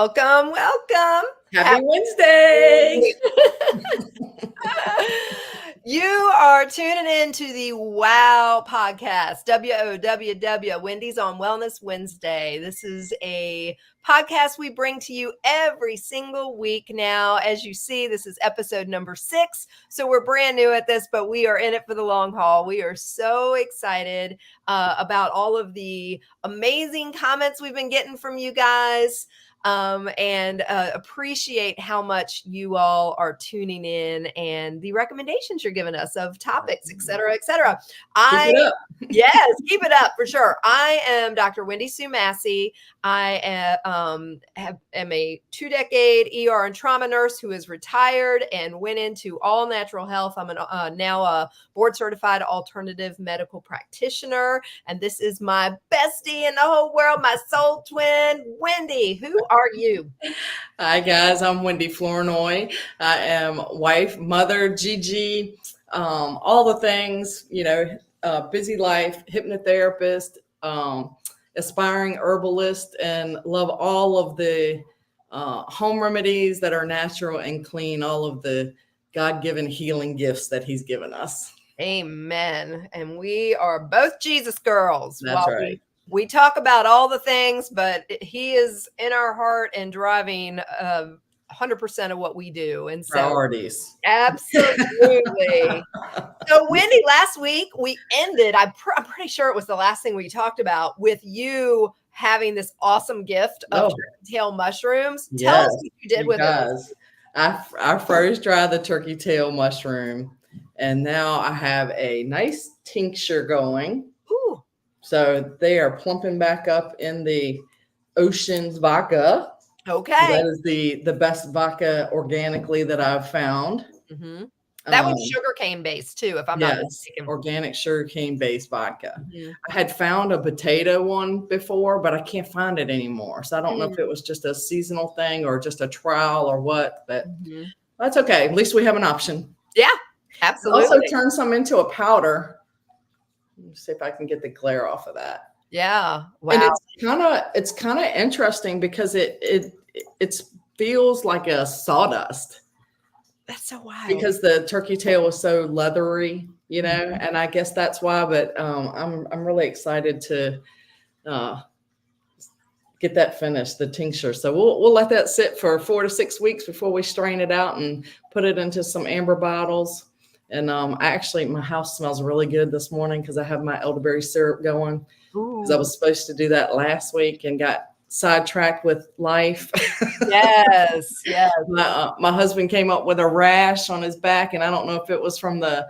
Welcome, welcome. Happy Wednesday. You are tuning in to the WOW podcast, WOWW, Wendy's on Wellness Wednesday. This is a podcast we bring to you every single week now. As you see, this is episode number 6. So we're brand new at this, but we are in it for the long haul. We are so excited about all of the amazing comments we've been getting from you guys. And appreciate how much you all are tuning in and the recommendations you're giving us of topics, et cetera, et cetera. Yes, keep it up for sure. I am Dr. Wendy Sue Massey. I am a 2-decade ER and trauma nurse who is retired and went into all natural health. I'm now a board certified alternative medical practitioner. And this is my bestie in the whole world, my soul twin, Wendy. Who are you? Hi, guys. I'm Wendy Flournoy. I am wife, mother, Gigi, all the things, busy life, hypnotherapist, aspiring herbalist, and love all of the home remedies that are natural and clean, all of the God-given healing gifts that he's given us. Amen. And we are both Jesus girls. That's right. We talk about all the things, but he is in our heart and driving 100% of what we do. And so priorities. Absolutely. So Wendy, last week we ended, I'm pretty sure it was the last thing we talked about, with you having this awesome gift of turkey tail mushrooms. Yes, Tell us what you did with it. I first dried the turkey tail mushroom, and now I have a nice tincture going. Ooh. So they are plumping back up in the Ocean's vodka. Okay. So that is the best vodka organically that I've found. Mm-hmm. That was sugarcane based too, if I'm not mistaken. Organic sugarcane based vodka. Mm-hmm. I had found a potato one before, but I can't find it anymore. So I don't know if it was just a seasonal thing or just a trial or what, but that's okay. At least we have an option. Yeah, absolutely. Also turn some into a powder. Let me see if I can get the glare off of that. Yeah. Wow. And it's kind of interesting because it feels like a sawdust. That's so wild. Because the turkey tail is so leathery, and I guess that's why. But I'm really excited to get that finished, the tincture. So we'll let that sit for 4 to 6 weeks before we strain it out and put it into some amber bottles. And my house smells really good this morning because I have my elderberry syrup going. Because I was supposed to do that last week and got sidetracked with life. Yes. My husband came up with a rash on his back, and I don't know if it was from the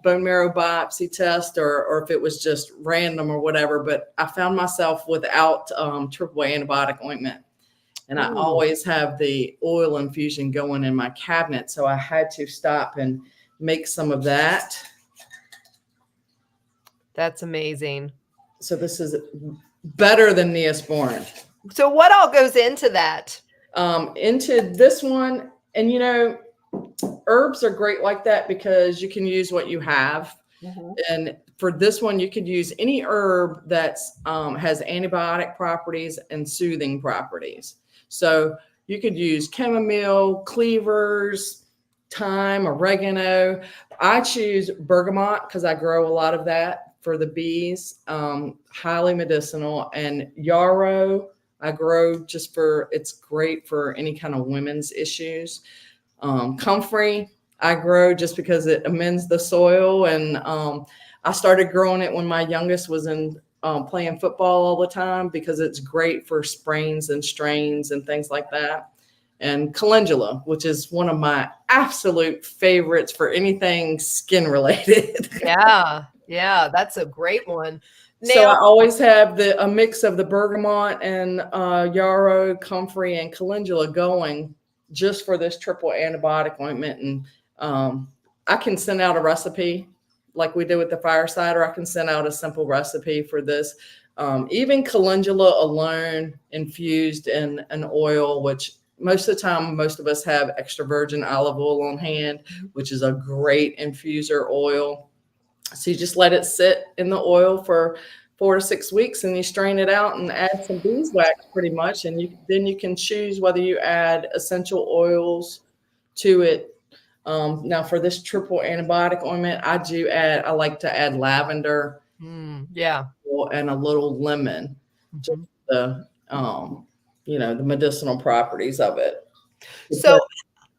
bone marrow biopsy test or if it was just random or whatever. But I found myself without AAA antibiotic ointment. And I always have the oil infusion going in my cabinet. So I had to stop and make some of that. That's amazing. So this is better than Neosporin. So what all goes into that? Into this one, and herbs are great like that because you can use what you have. Mm-hmm. And for this one, you could use any herb that's has antibiotic properties and soothing properties. So you could use chamomile, cleavers, thyme, oregano. I choose bergamot because I grow a lot of that for the bees, highly medicinal. And yarrow I grow it's great for any kind of women's issues. Comfrey I grow just because it amends the soil. And I started growing it when my youngest was in playing football all the time because it's great for sprains and strains and things like that. And calendula, which is one of my absolute favorites for anything skin related. Yeah, that's a great one. So I always have a mix of the bergamot and yarrow, comfrey, and calendula going just for this triple antibiotic ointment. And I can send out a recipe like we did with the fireside, or I can send out a simple recipe for this. Even calendula alone infused in an oil, which most of the time, most of us have extra virgin olive oil on hand, which is a great infuser oil. So you just let it sit in the oil for 4 to 6 weeks, and you strain it out and add some beeswax pretty much. And then you can choose whether you add essential oils to it. Now for this triple antibiotic ointment, I like to add lavender, yeah, and a little lemon, just the, the medicinal properties of it. So,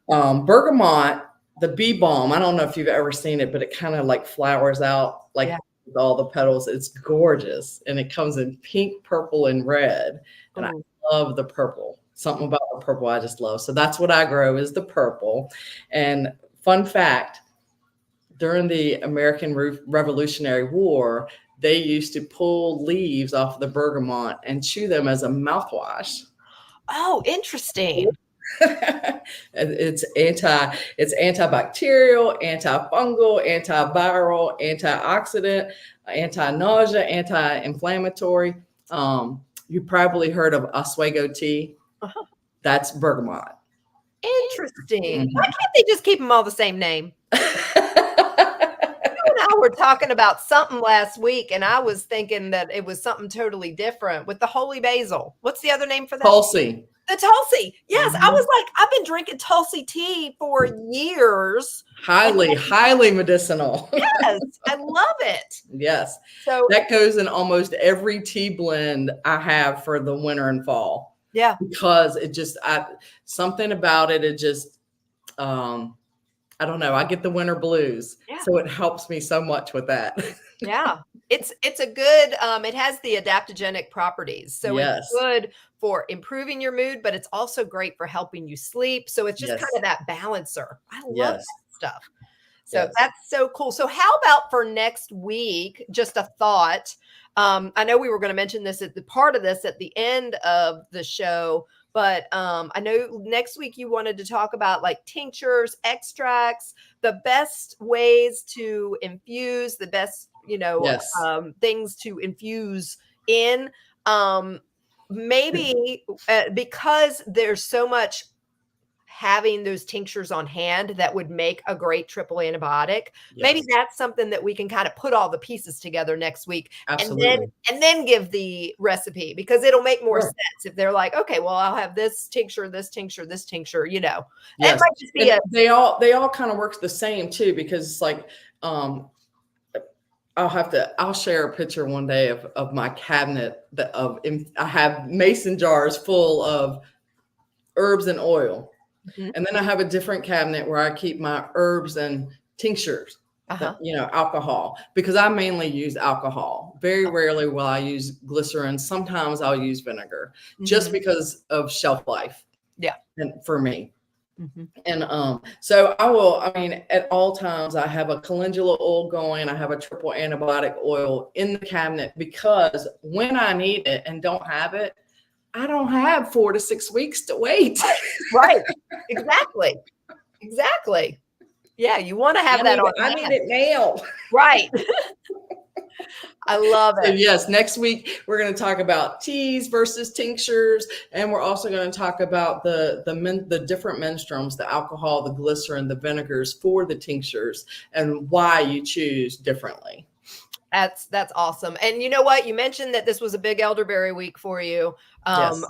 bergamot, the bee balm, I don't know if you've ever seen it, but it kind of like flowers out like with all the petals. It's gorgeous. And it comes in pink, purple, and red. And I love the purple. Something about the purple I just love. So that's what I grow, is the purple. And fun fact, during the American Revolutionary War, they used to pull leaves off the bergamot and chew them as a mouthwash. Oh, interesting. It's antibacterial, antifungal, antiviral, antioxidant, anti-nausea, anti-inflammatory. You probably heard of Oswego tea. That's bergamot. Interesting. Why can't they just keep them all the same name? You and I were talking about something last week, and I was thinking that it was something totally different with the holy basil. What's the other name for that? Tulsi. The Tulsi. Yes. I was like, I've been drinking Tulsi tea for years. Highly medicinal. Yes. I love it. Yes. So that goes in almost every tea blend I have for the winter and fall. Yeah. Because it just, something about it, I don't know. I get the winter blues. Yeah. So it helps me so much with that. Yeah. It's a good, it has the adaptogenic properties. So it's good for improving your mood, but it's also great for helping you sleep. So it's just kind of that balancer. I love that stuff. So that's so cool. So how about for next week, just a thought. I know we were going to mention this at the end of the show, but I know next week you wanted to talk about like tinctures, extracts, the best ways to infuse, the best, things to infuse in. Maybe because there's so much having those tinctures on hand that would make a great triple antibiotic. Maybe that's something that we can kind of put all the pieces together next week. Absolutely. And then give the recipe, because it'll make more sense if they're like, okay, well, I'll have this tincture, this tincture, this tincture, Yes. It might just be they all kind of work the same too, because it's like, I'll share a picture one day of my cabinet I have mason jars full of herbs and oil. And then I have a different cabinet where I keep my herbs and tinctures, alcohol, because I mainly use alcohol. Very rarely will I use glycerin. Sometimes I'll use vinegar just because of shelf life. Yeah. And for me. And so at all times I have a calendula oil going. I have a triple antibiotic oil in the cabinet, because when I need it and don't have it, I don't have 4 to 6 weeks to wait. Right. Exactly. Yeah. You want to have that on hand. I need it now. Right. I love it. So yes, next week we're going to talk about teas versus tinctures, and we're also going to talk about the different menstruums, the alcohol, the glycerin, the vinegars for the tinctures, and why you choose differently. That's awesome. And you know what? You mentioned that this was a big elderberry week for you,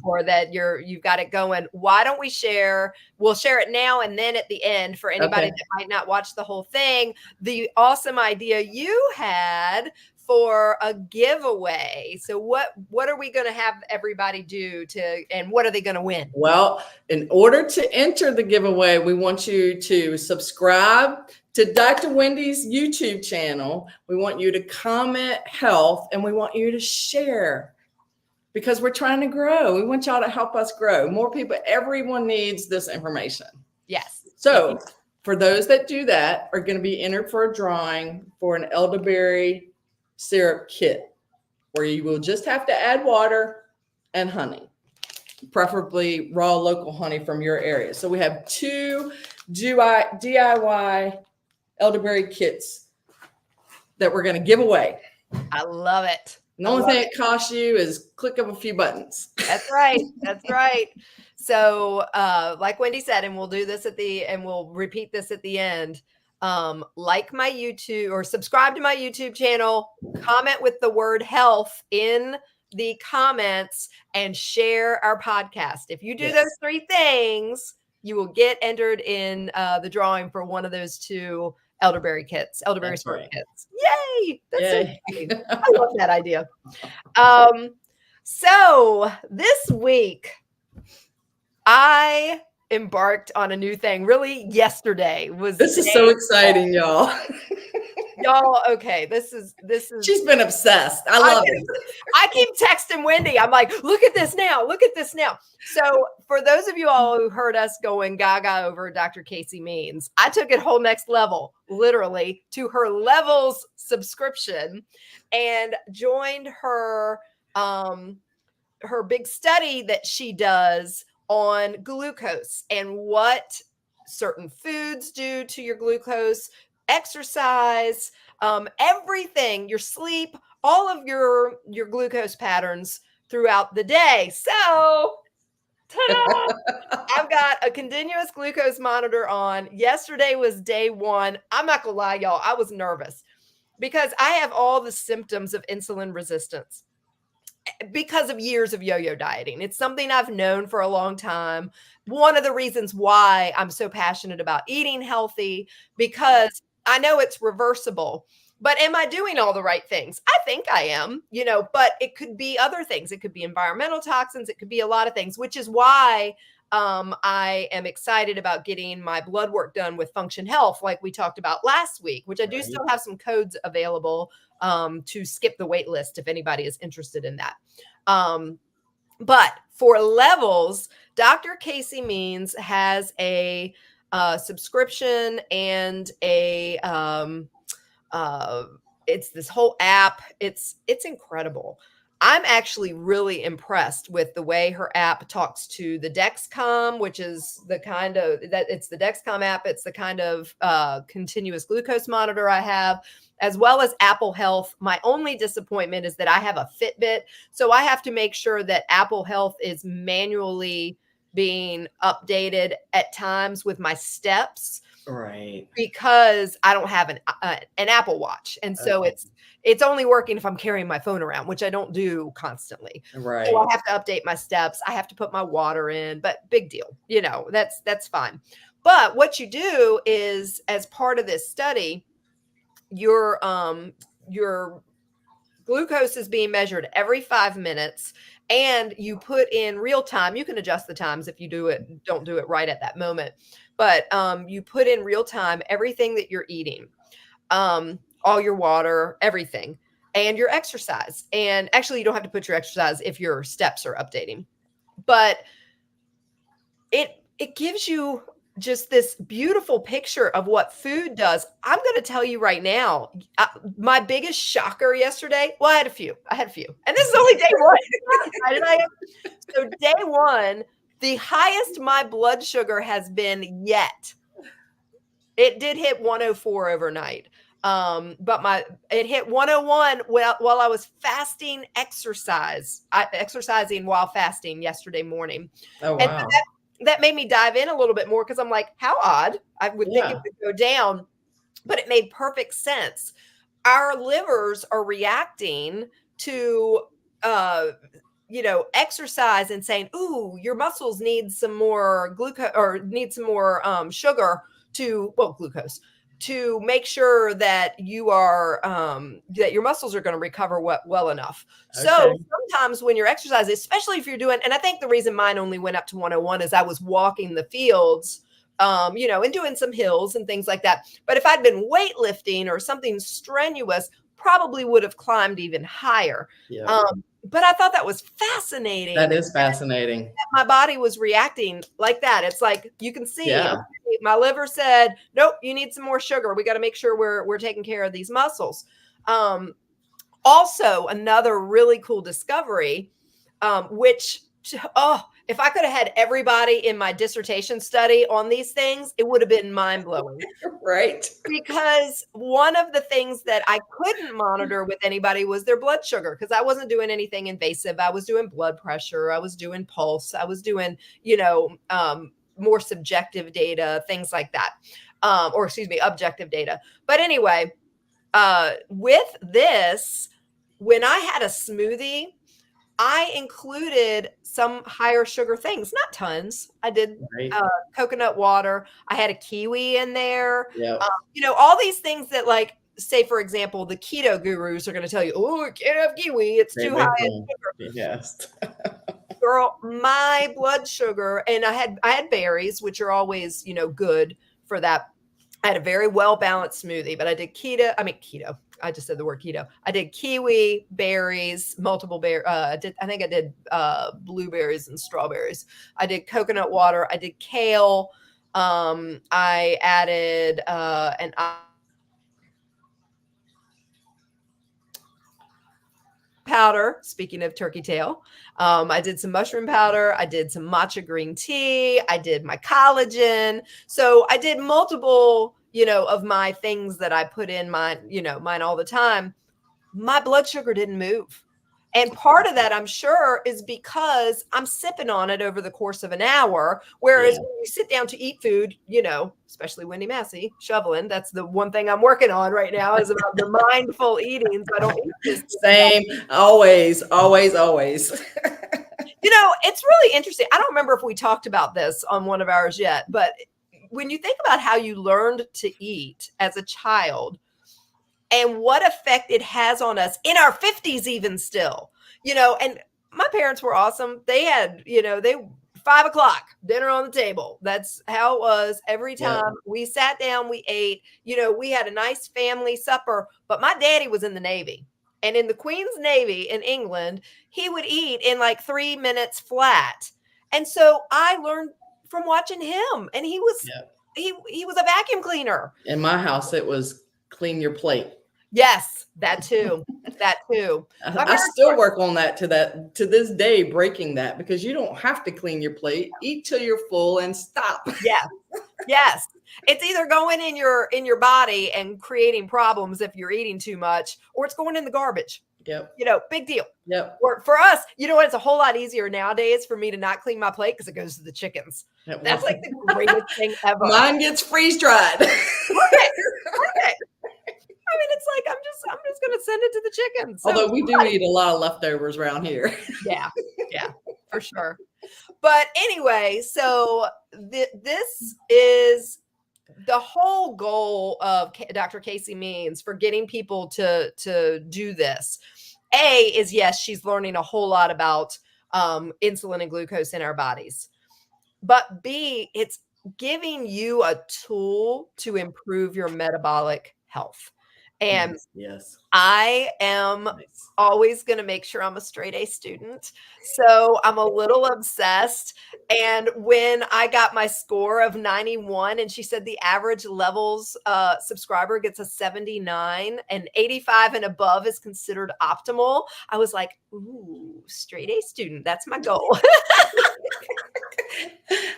or that you've got it going. Why don't we'll share it now and then at the end for anybody that might not watch the whole thing, the awesome idea you had for a giveaway. So what are we going to have everybody do and what are they going to win? Well, in order to enter the giveaway, we want you to subscribe to Dr. Wendy's YouTube channel. We want you to comment health, and we want you to share, because we're trying to grow. We want y'all to help us grow. More people, everyone needs this information. Yes. So for those that do that, are going to be entered for a drawing for an elderberry syrup kit, where you will just have to add water and honey, preferably raw local honey from your area. So we have 2 DIY elderberry kits that we're going to give away. I love it. The only thing it costs you is click of a few buttons. That's right. That's right. So like Wendy said, and we'll do this and we'll repeat this at the end. like my YouTube or subscribe to my YouTube channel, comment with the word health in the comments, and share our podcast. If you do those 3 things, you will get entered in the drawing for one of those 2 elderberry kits, elderberry smart kits. Yay! That's so exciting. I love that idea. So this week, I embarked on a new thing. Really, yesterday was. This is so exciting, y'all. Y'all, okay, this is. She's been obsessed. I love it. I keep texting Wendy. I'm like, look at this now. Look at this now. So for those of you all who heard us going gaga over Dr. Casey Means, I took it whole next level, literally, to her Levels subscription and joined her her big study that she does on glucose and what certain foods do to your glucose, exercise, everything, your sleep, all of your glucose patterns throughout the day. So, ta-da! I've got a continuous glucose monitor on. Yesterday was day 1. I'm not gonna lie, y'all, I was nervous because I have all the symptoms of insulin resistance because of years of yo-yo dieting. It's something I've known for a long time. One of the reasons why I'm so passionate about eating healthy, because I know it's reversible. But am I doing all the right things? I think I am, but it could be other things. It could be environmental toxins. It could be a lot of things, which is why I am excited about getting my blood work done with Function Health, like we talked about last week, which I do still have some codes available to skip the wait list if anybody is interested in that. But for Levels, Dr. Casey Means has a subscription and a it's this whole app. It's incredible. I'm actually really impressed with the way her app talks to the Dexcom, which is the kind of it's the Dexcom app. It's the kind of continuous glucose monitor I have, as well as Apple Health. My only disappointment is that I have a Fitbit. So I have to make sure that Apple Health is manually being updated at times with my steps. Right. Because I don't have an Apple Watch. And so it's only working if I'm carrying my phone around, which I don't do constantly. Right. So I have to update my steps. I have to put my water in, but big deal. That's fine. But what you do is, as part of this study, your glucose is being measured every 5 minutes, and you put in real time. You can adjust the times if you don't do it right at that moment. But you put in real time everything that you're eating, all your water, everything, and your exercise. And actually, you don't have to put your exercise if your steps are updating. But it gives you just this beautiful picture of what food does. I'm going to tell you right now, my biggest shocker yesterday. Well, I had a few, and this is only day 1. So day 1. The highest my blood sugar has been yet. It did hit 104 overnight. But it hit 101 while I was fasting exercising while fasting yesterday morning. Oh, wow. And that made me dive in a little bit more because I'm like, how odd. I would think it would go down, but it made perfect sense. Our livers are reacting to exercise and saying, ooh, your muscles need some more glucose or need some more sugar glucose to make sure that you are that your muscles are going to recover well enough. Okay. So sometimes when you're exercising, especially if you're doing, and I think the reason mine only went up to 101 is I was walking the fields, and doing some hills and things like that. But if I'd been weightlifting or something strenuous, probably would have climbed even higher. Yeah. But I thought that was fascinating. That is fascinating. That my body was reacting like that. It's like you can see my liver said, nope, you need some more sugar. We got to make sure we're taking care of these muscles. Also, another really cool discovery, which, if I could have had everybody in my dissertation study on these things, it would have been mind-blowing. Right. Because one of the things that I couldn't monitor with anybody was their blood sugar, because I wasn't doing anything invasive. I was doing blood pressure. I was doing pulse. I was doing, more subjective data, things like that. or excuse me, objective data. But anyway, with this, when I had a smoothie, I included some higher sugar things, not tons. I did coconut water. I had a kiwi in there. Yep. All these things that, like, say, for example, the keto gurus are going to tell you, oh, you can't have kiwi. It's too high in sugar. Yes. Girl, my blood sugar, and I had berries, which are always, good for that. I had a very well-balanced smoothie, but I did keto. I just said the word keto. I did kiwi, berries, multiple berries. I think I did blueberries and strawberries. I did coconut water. I did kale. I added an powder. Speaking of turkey tail, I did some mushroom powder. I did some matcha green tea. I did my collagen. So I did multiple, of my things that I put in mine all the time. My blood sugar didn't move. And part of that, I'm sure, is because I'm sipping on it over the course of an hour. Whereas when you sit down to eat food, especially Wendy Massey, shoveling, that's the one thing I'm working on right now, is about the mindful eating. So I don't eat this. Same. Always. It's really interesting. I don't remember if we talked about this on one of ours yet, but when you think about how you learned to eat as a child, and what effect it has on us in our 50s, even still, and my parents were awesome. They had, 5 o'clock dinner on the table. That's how it was every time we sat down, we ate, we had a nice family supper, but my daddy was in the Navy, and in the Queen's Navy in England, he would eat in like 3 minutes flat. And so I learned from watching him, and he was a vacuum cleaner. In my house, it was clean your plate. Yes, that too. I still work on that to this day, breaking that, because you don't have to clean your plate. Eat till you're full and stop. Yes. It's either going in your body and creating problems if you're eating too much, or it's going in the garbage. Yep. Big deal. Yep. Or for us, it's a whole lot easier nowadays for me to not clean my plate because it goes to the chickens. That's like the greatest thing ever. Mine gets freeze dried. Perfect. I mean, it's like, I'm just going to send it to the chickens. So, although we do eat a lot of leftovers around here. Yeah, for sure. But anyway, so this is the whole goal of Dr. Casey Means for getting people to do this. A is, yes, she's learning a whole lot about insulin and glucose in our bodies. But B, it's giving you a tool to improve your metabolic health. And yes, I am always going to make sure I'm a straight A student. So I'm a little obsessed. And when I got my score of 91, and she said the average levels subscriber gets a 79 and 85 and above is considered optimal, I was like, ooh, straight A student. That's my goal.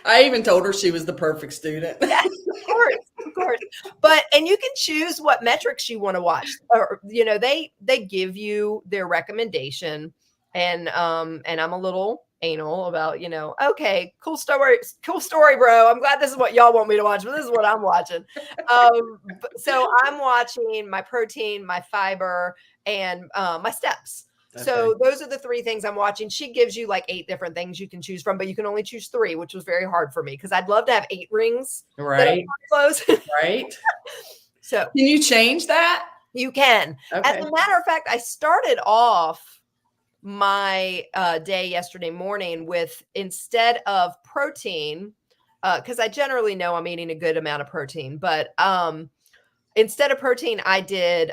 I even told her she was the perfect student. Yes, of course. But, and you can choose what metrics you want to watch, or, they give you their recommendation, and I'm a little anal about, okay, cool story, bro. I'm glad this is what y'all want me to watch, but this is what I'm watching. So I'm watching my protein, my fiber, and my steps. Okay. So those are the 3 things I'm watching. She gives you like 8 different things you can choose from, but you can only choose 3, which was very hard for me because I'd love to have 8 rings. Right. Close. Right. So can you change that? You can. Okay. As a matter of fact, I started off my day yesterday morning with, instead of protein, because I generally know I'm eating a good amount of protein, but instead of protein, I did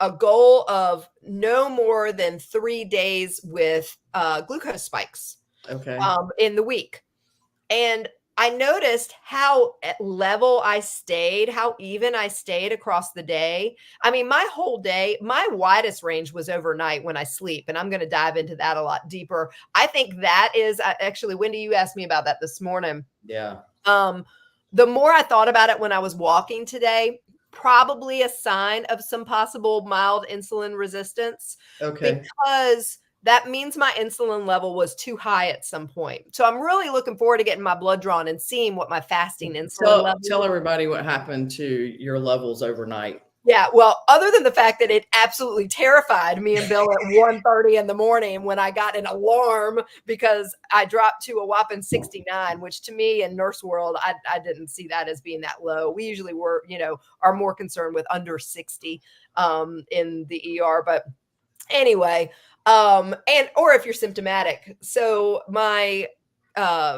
a goal of no more than 3 days with glucose spikes in the week. And I noticed how level I stayed, how even I stayed across the day. I mean, my whole day, my widest range was overnight when I sleep. And I'm going to dive into that a lot deeper. I think that is actually, Wendy, you asked me about that this morning. Yeah. The more I thought about it when I was walking today, probably a sign of some possible mild insulin resistance. Okay. Because that means my insulin level was too high at some point. So I'm really looking forward to getting my blood drawn and seeing what my fasting insulin level. Tell everybody what happened to your levels overnight. Yeah, well, other than the fact that it absolutely terrified me and Bill at 1:30 in the morning when I got an alarm because I dropped to a whopping 69, which to me in nurse world, I didn't see that as being that low. We usually are more concerned with under 60 in the ER. But anyway, or if you're symptomatic. So my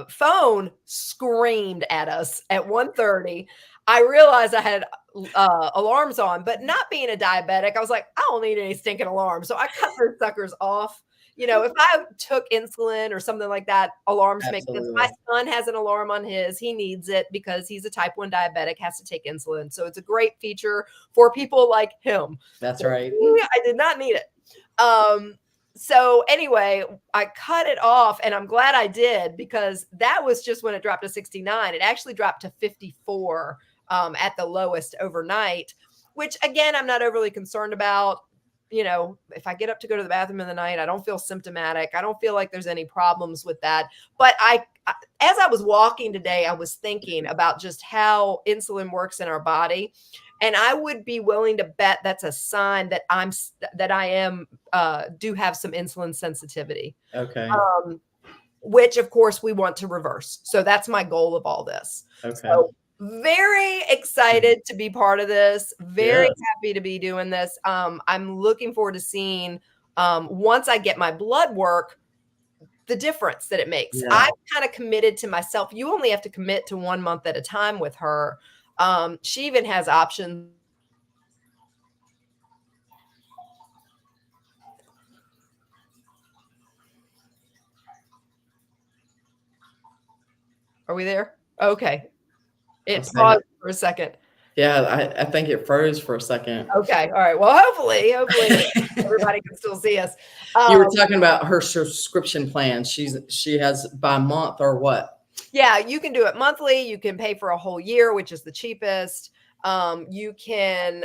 phone screamed at us at 1:30. I realized I had alarms on, but not being a diabetic, I was like, I don't need any stinking alarms. So I cut those suckers off. If I took insulin or something like that, alarms make sense. My son has an alarm on his. He needs it because he's a type 1 diabetic, has to take insulin. So it's a great feature for people like him. That's right. I did not need it. So anyway, I cut it off and I'm glad I did because that was just when it dropped to 69. It actually dropped to 54 at the lowest overnight, which again, I'm not overly concerned about. If I get up to go to the bathroom in the night, I don't feel symptomatic. I don't feel like there's any problems with that. But as I was walking today, I was thinking about just how insulin works in our body. And I would be willing to bet that's a sign that I do have some insulin sensitivity. Okay. Which of course we want to reverse. So that's my goal of all this. Okay. So very excited to be part of this. Very happy to be doing this. I'm looking forward to seeing once I get my blood work, the difference that it makes. Yeah. I've kind of committed to myself. You only have to commit to 1 month at a time with her. She even has options. Are we there? Okay. It paused for a second. Yeah, I think it froze for a second. Okay. All right. Well, hopefully everybody can still see us. You were talking about her subscription plan. She has by month or what? Yeah, you can do it monthly. You can pay for a whole year, which is the cheapest. You can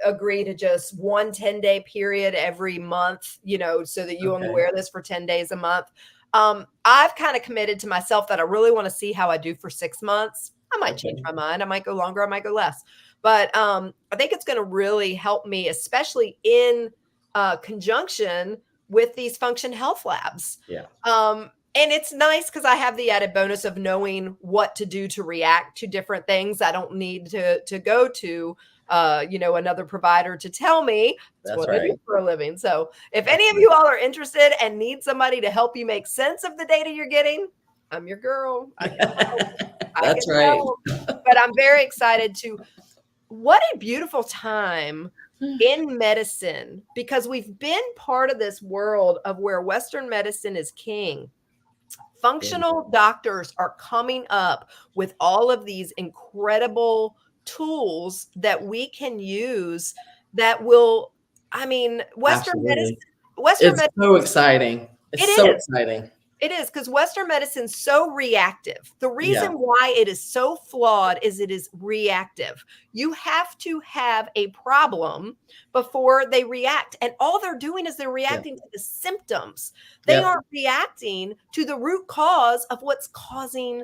agree to just 1 10-day period every month, so that you only wear this for 10 days a month. I've kind of committed to myself that I really want to see how I do for 6 months. I might change my mind. I might go longer. I might go less. But I think it's going to really help me, especially in conjunction with these Function Health Labs. Yeah. And it's nice because I have the added bonus of knowing what to do to react to different things. I don't need to go to, another provider to tell me. That's what I do for a living. So if any of you all are interested and need somebody to help you make sense of the data you're getting, I'm your girl. That's right. But I'm very excited what a beautiful time in medicine, because we've been part of this world of where Western medicine is king. Functional doctors are coming up with all of these incredible tools that we can use that will, Western medicine. It's so exciting. It's so exciting. It is, because Western medicine is so reactive. The reason why it is so flawed is it is reactive. You have to have a problem before they react. And all they're doing is they're reacting to the symptoms. They aren't reacting to the root cause of what's causing,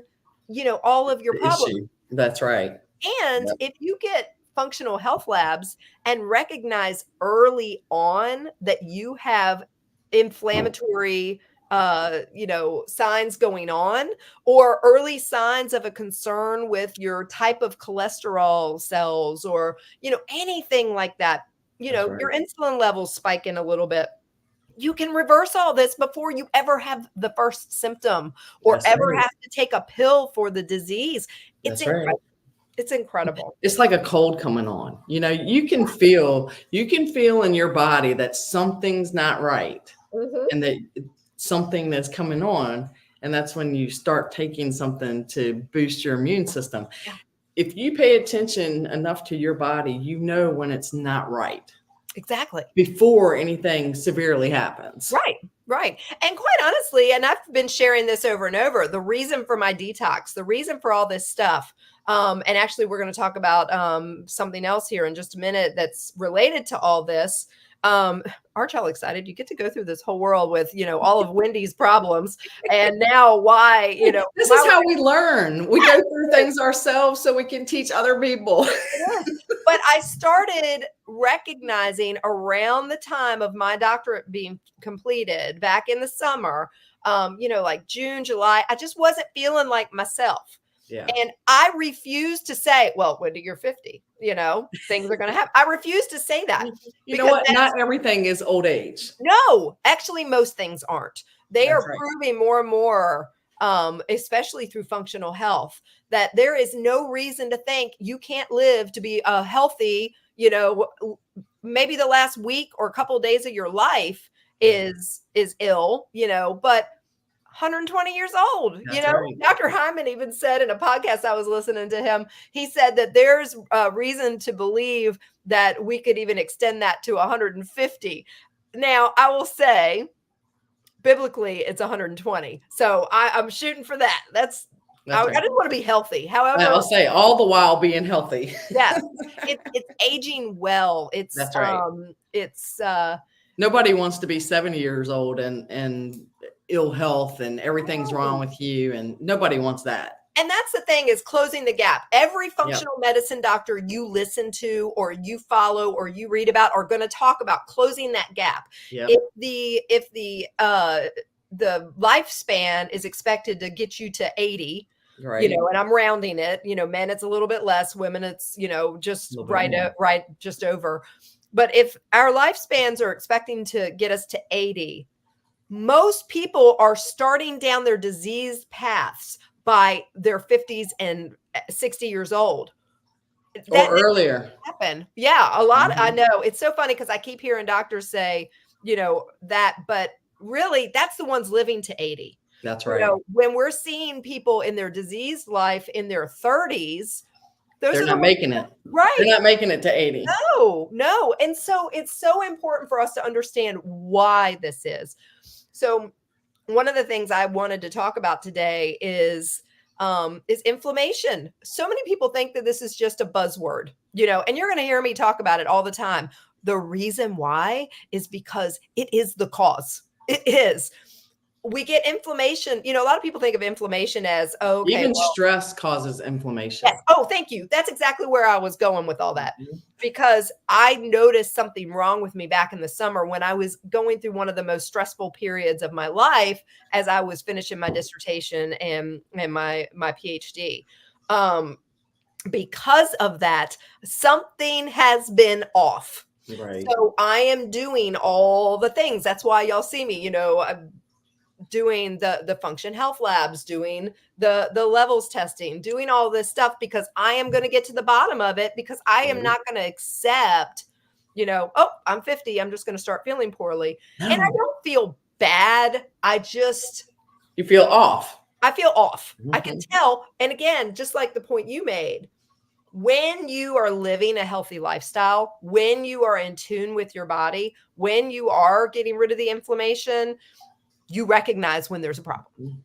all of your problems. That's right. And if you get Functional Health Labs and recognize early on that you have inflammatory signs going on, or early signs of a concern with your type of cholesterol cells, or, anything like that, your insulin levels spiking a little bit, you can reverse all this before you ever have the first symptom or ever have to take a pill for the disease. It's incredible. It's incredible. It's like a cold coming on. You can feel in your body that something's not right, and that something that's coming on, and that's when you start taking something to boost your immune system. Yeah. If you pay attention enough to your body, when it's not right. Exactly. Before anything severely happens. Right. And quite honestly, and I've been sharing this over and over, the reason for my detox, the reason for all this stuff, and actually we're going to talk about something else here in just a minute that's related to all this. Are aren't y'all excited? You get to go through this whole world with, all of Wendy's problems. And now why, this is how we learn. We go through things ourselves so we can teach other people. But I started recognizing around the time of my doctorate being completed back in the summer, like June, July, I just wasn't feeling like myself. Yeah. And I refused to say, well, when you're 50, things are going to happen. I refuse to say that. You know what? Not everything is old age. No, actually, most things aren't. They That's are right. proving more and more, especially through functional health, that there is no reason to think you can't live to be a healthy, maybe the last week or a couple of days of your life is ill, but 120 years old. That's right. Dr. Hyman even said in a podcast I was listening to him, he said that there's a reason to believe that we could even extend that to 150. Now, I will say, biblically, it's 120. So I'm shooting for that. I just want to be healthy. However, I'll say all the while being healthy. Yes, it's aging well. That's right. Nobody wants to be 70 years old and ill health and everything's wrong with you, and nobody wants that. And that's the thing, is closing the gap. Every functional medicine doctor you listen to or you follow or you read about are going to talk about closing that gap. Yep. If the lifespan is expected to get you to 80, right, and I'm rounding it, men, it's a little bit less, women, it's, just right just over. But if our lifespans are expecting to get us to 80, most people are starting down their disease paths by their 50s and 60 years old. Or earlier. Happen. Yeah, a lot. I know. It's so funny because I keep hearing doctors say, that, but really that's the ones living to 80. That's right. When we're seeing people in their disease life in their 30s, they're not making it. Right. They're not making it to 80. No. And so it's so important for us to understand why this is. So one of the things I wanted to talk about today is inflammation. So many people think that this is just a buzzword, and you're going to hear me talk about it all the time. The reason why is because it is the cause. It is. We get inflammation. A lot of people think of inflammation as, even stress causes inflammation. Yes. Oh, thank you. That's exactly where I was going with all that, because I noticed something wrong with me back in the summer when I was going through one of the most stressful periods of my life as I was finishing my dissertation and my PhD. Because of that, something has been off. Right. So I am doing all the things. That's why y'all see me, doing the function health labs, doing the levels testing, doing all this stuff, because I am going to get to the bottom of it, because I am not going to accept, I'm 50, I'm just going to start feeling poorly. No. And I don't feel bad. You feel off. I feel off. I can tell. And again, just like the point you made, when you are living a healthy lifestyle, when you are in tune with your body, when you are getting rid of the inflammation, you recognize when there's a problem.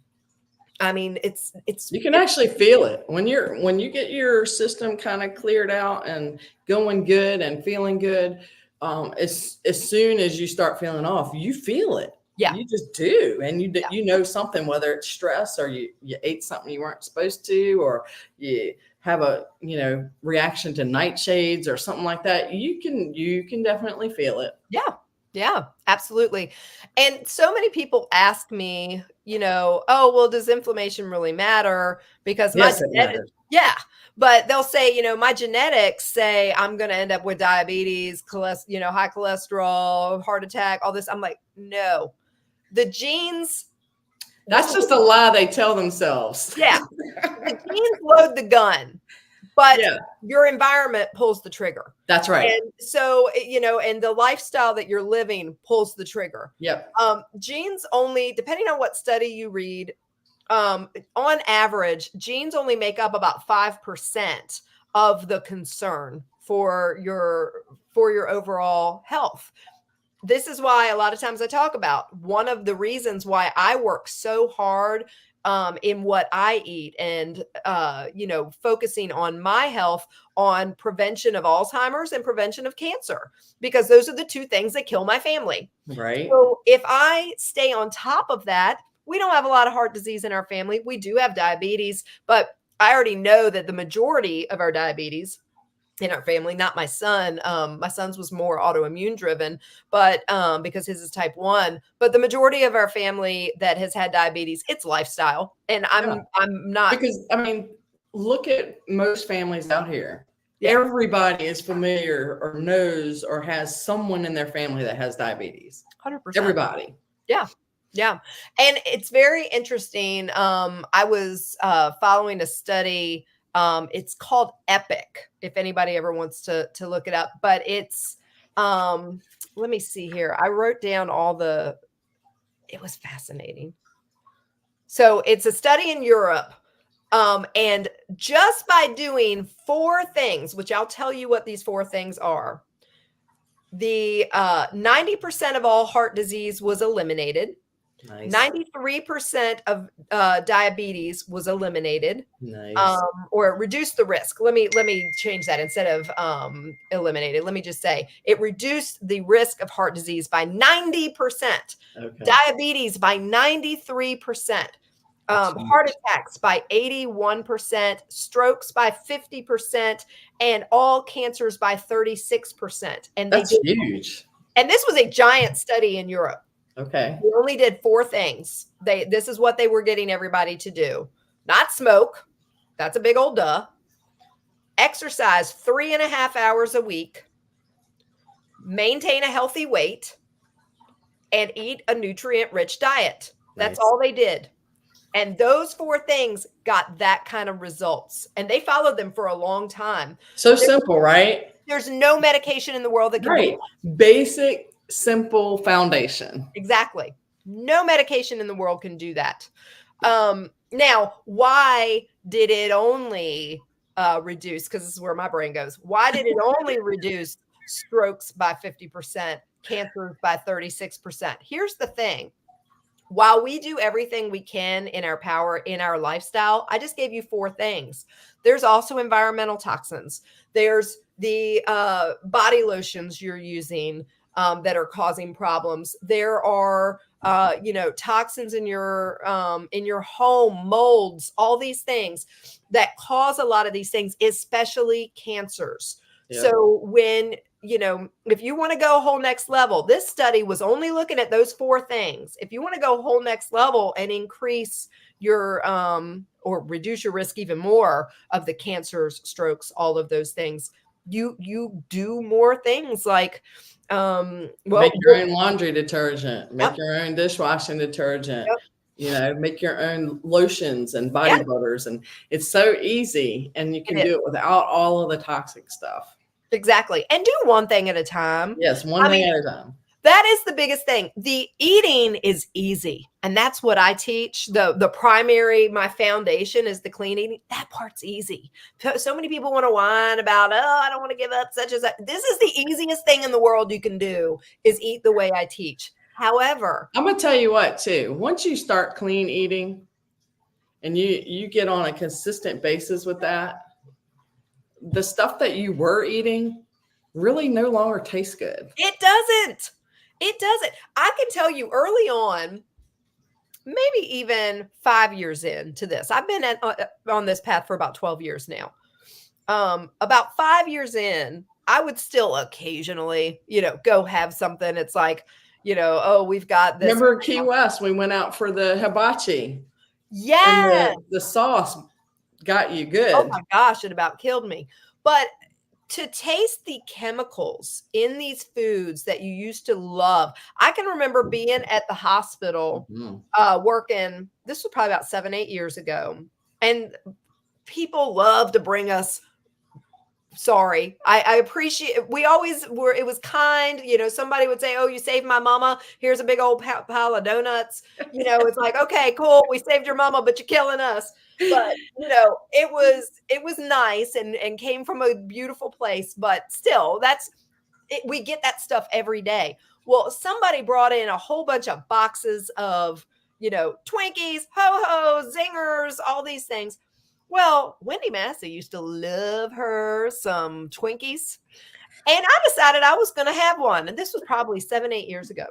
I mean, it's you can actually feel it when you get your system kind of cleared out and going good and feeling good. As soon as you start feeling off, you feel it. Yeah, you just do, and you know something, whether it's stress or you ate something you weren't supposed to, or you have a reaction to nightshades or something like that. You can definitely feel it. Yeah, absolutely. And so many people ask me, oh, well, does inflammation really matter? Because my genetics, but they'll say, my genetics say I'm going to end up with diabetes, high cholesterol, heart attack, all this. I'm like, no, the genes. That's just a lie they tell themselves. Yeah. The genes load the gun. But your environment pulls the trigger. That's right. And so, and the lifestyle that you're living pulls the trigger. Yep. Genes only, depending on what study you read, on average, genes only make up about 5% of the concern for your overall health. This is why a lot of times I talk about one of the reasons why I work so hard in what I eat and, focusing on my health, on prevention of Alzheimer's and prevention of cancer, because those are the two things that kill my family. Right. So if I stay on top of that, we don't have a lot of heart disease in our family. We do have diabetes, but I already know that the majority of our diabetes in our family, not my son. My son's was more autoimmune driven, but because his is type 1. But the majority of our family that has had diabetes, it's lifestyle. And I'm not, because I mean, look at most families out here. Yeah. Everybody is familiar or knows or has someone in their family that has diabetes. 100%. Everybody. Yeah. Yeah. And it's very interesting. I was following a study. It's called EPIC, if anybody ever wants to look it up. But it's, let me see here. I wrote down it was fascinating. So it's a study in Europe. And just by doing 4 things, which I'll tell you what these 4 things are, the 90% of all heart disease was eliminated. Nice. 93% of diabetes was eliminated. Nice. Or reduced the risk. Let me change that. Instead of eliminated, let me just say it reduced the risk of heart disease by 90%, Okay. diabetes by 93%, heart attacks by 81%, strokes by 50%, and all cancers by 36%. And that's huge. And this was a giant study in Europe. Okay. We only did 4 things. This is what they were getting everybody to do. Not smoke. That's a big old duh. Exercise 3.5 hours a week. Maintain a healthy weight. And eat a nutrient-rich diet. That's all they did. And those 4 things got that kind of results. And they followed them for a long time. So simple, right? There's no medication in the world that can do that. Basic, simple foundation. Exactly. No medication in the world can do that. Now, why did it only reduce? Because this is where my brain goes. Why did it only reduce strokes by 50%, cancers by 36%? Here's the thing. While we do everything we can in our power, in our lifestyle, I just gave you 4 things. There's also environmental toxins. There's the body lotions you're using that are causing problems. There are, toxins in your home, molds, all these things that cause a lot of these things, especially cancers. Yeah. So when, if you want to go whole next level, this study was only looking at those 4 things. If you want to go whole next level and increase your, or reduce your risk even more of the cancers, strokes, all of those things, you do more things like, make your own laundry detergent, make your own dishwashing detergent, make your own lotions and body butters. And it's so easy, and you can do it without all of the toxic stuff. Exactly. And do one thing at a time. Yes, one thing at a time. That is the biggest thing. The eating is easy. And that's what I teach. The primary, my foundation is the clean eating. That part's easy. So many people want to whine about, I don't want to give up such as that. This is the easiest thing in the world you can do, is eat the way I teach. However, I'm going to tell you what, too. Once you start clean eating and you get on a consistent basis with that, the stuff that you were eating really no longer tastes good. It doesn't. It doesn't. I can tell you early on, maybe even 5 years into this, I've been on this path for about 12 years now. About 5 years in, I would still occasionally, go have something. It's like, we've got this. Remember Key West, we went out for the hibachi. Yeah. And the sauce got you good. Oh my gosh, it about killed me. But to taste the chemicals in these foods that you used to love. I can remember being at the hospital working. This was probably about 7-8 years ago. And people love to bring us. Sorry, I appreciate. We always were. It was kind. Somebody would say, "Oh, you saved my mama. Here's a big old pile of donuts." It's like, okay, cool. We saved your mama, but you're killing us. But it was nice and came from a beautiful place. But still, that's it. We get that stuff every day. Well, somebody brought in a whole bunch of boxes of Twinkies, ho-ho, zingers, all these things. Well, Wendy Massey used to love her some Twinkies. And I decided I was going to have one. And this was probably 7, 8 years ago.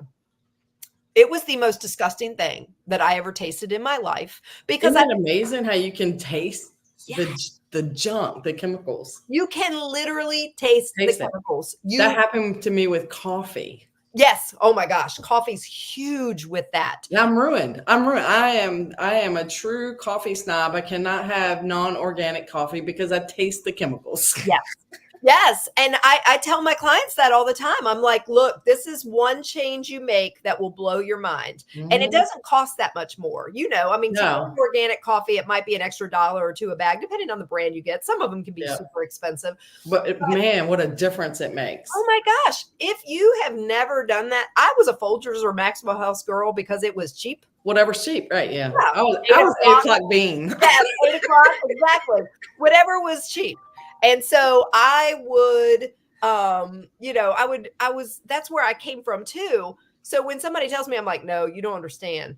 It was the most disgusting thing that I ever tasted in my life because Isn't it amazing how you can taste Yes. the junk, the chemicals? You can literally taste the Taste it. chemicals. That happened to me with coffee. Yes. Oh my gosh. Coffee's huge with that. Yeah, I'm ruined. I am a true coffee snob. I cannot have non-organic coffee because I taste the chemicals. Yes. Yes. And I tell my clients that all the time. I'm like, look, this is one change you make that will blow your mind. And it doesn't cost that much more. I mean, No. organic coffee, it might be an extra $1 or $2 a bag, depending on the brand you get. Some of them can be super expensive. But man, what a difference it makes. Oh my gosh. If you have never done that, I was a Folgers or Maxwell House girl because it was cheap. Whatever's cheap, right? Yeah. I was 8 o'clock bean. Yeah, 8 o'clock, exactly. Whatever was cheap. And so I would, that's where I came from too. So when somebody tells me, I'm like, no, you don't understand.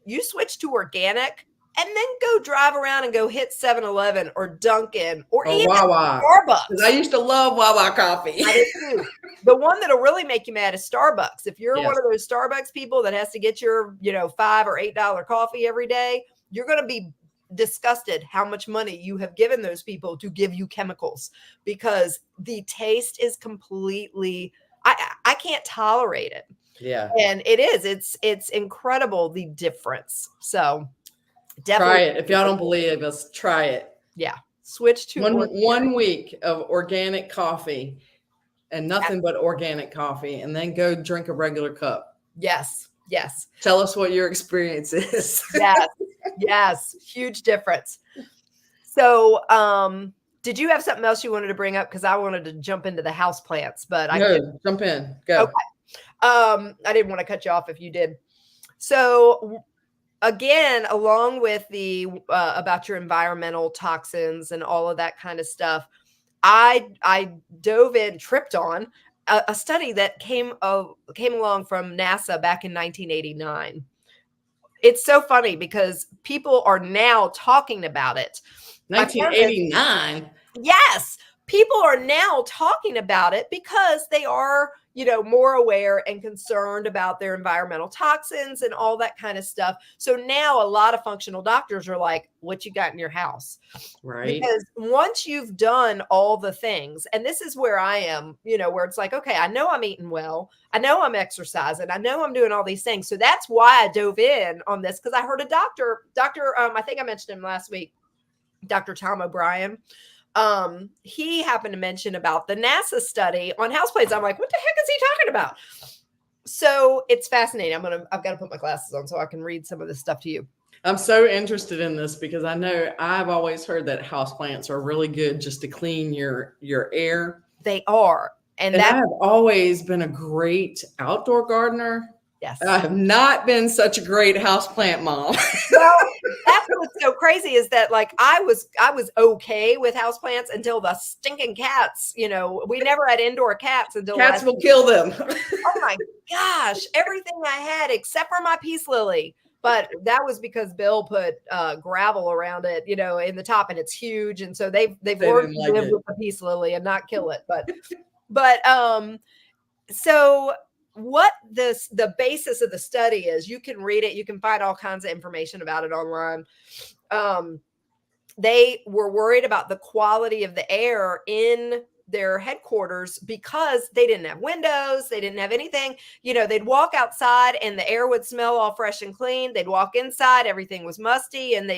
You switch to organic and then go drive around and go hit 7-Eleven or Dunkin' or even Wawa. Starbucks. I used to love Wawa coffee. I did too. The one that'll really make you mad is Starbucks. If you're one of those Starbucks people that has to get your, $5 or $8 coffee every day, you're going to be disgusted how much money you have given those people to give you chemicals, because the taste is completely, I can't tolerate it. Yeah. And it's incredible, the difference. So definitely try it. If y'all don't believe us, try it. Yeah. Switch to one week of organic coffee and nothing but organic coffee, and then go drink a regular cup. Yes. Yes. Tell us what your experience is. Yes. Yes. Huge difference. So, did you have something else you wanted to bring up? Because I wanted to jump into the houseplants, but jump in. Go. Okay. I didn't want to cut you off if you did. So again, along with the about your environmental toxins and all of that kind of stuff, I tripped on a study that came along from NASA back in 1989. It's so funny because people are now talking about it. 1989. Yes. People are now talking about it because they are, more aware and concerned about their environmental toxins and all that kind of stuff. So now a lot of functional doctors are like, what you got in your house? Right. Because once you've done all the things, and this is where I am, where it's like, okay, I know I'm eating well. I know I'm exercising. I know I'm doing all these things. So that's why I dove in on this, because I heard a doctor, I think I mentioned him last week, Dr. Tom O'Brien. He happened to mention about the NASA study on houseplants. I'm like, what the heck is he talking about? So it's fascinating. I've got to put my glasses on so I can read some of this stuff to you. I'm so interested in this because I know I've always heard that houseplants are really good just to clean your air. They are. And I have always been a great outdoor gardener. Yes. I have not been such a great houseplant mom. Well, that's what's so crazy is that like I was okay with houseplants until the stinking cats, we never had indoor cats until cats will kill them. Oh my gosh. Everything I had except for my peace lily. But that was because Bill put gravel around it, in the top, and it's huge. And so they've learned to live with the peace lily and not kill it. But so what the basis of the study is, you can read it. You can find all kinds of information about it online. They were worried about the quality of the air in their headquarters because they didn't have windows. They didn't have anything. They'd walk outside and the air would smell all fresh and clean. They'd walk inside, everything was musty. And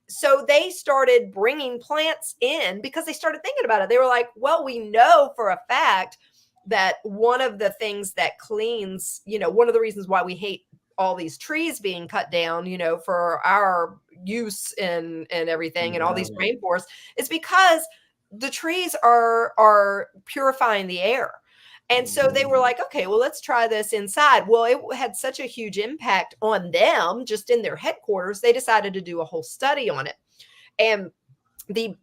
so they started bringing plants in because they started thinking about it. They were like, well, we know for a fact that one of the things that cleans, one of the reasons why we hate all these trees being cut down, for our use and everything, and all these rainforests, is because the trees are purifying the air. And so they were like, okay, well, let's try this inside. Well, it had such a huge impact on them just in their headquarters. They decided to do a whole study on it. And the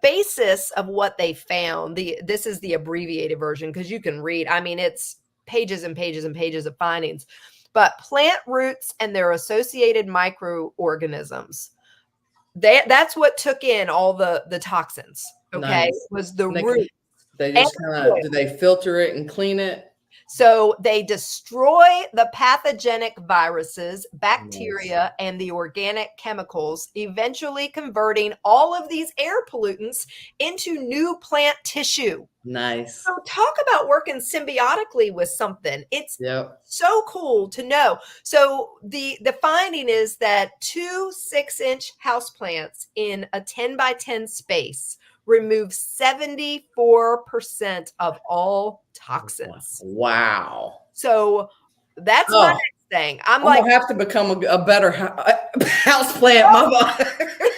basis of what they found, this is the abbreviated version because you can read, it's pages and pages and pages of findings. but plant roots and their associated microorganisms. That's what took in all the toxins. Okay, Nice. was the And root. they And just kind of, do they filter it and clean it? So they destroy the pathogenic viruses, Nice. bacteria, and the organic chemicals, eventually converting all of these air pollutants into new plant tissue. Nice. So talk about working symbiotically with something. It's Yep. so cool to know. So the finding is that 2 6-inch houseplants in a 10 by 10 space remove 74% of all toxins. Wow. So that's my next thing. I'm gonna like, have to become a better house plant. My body.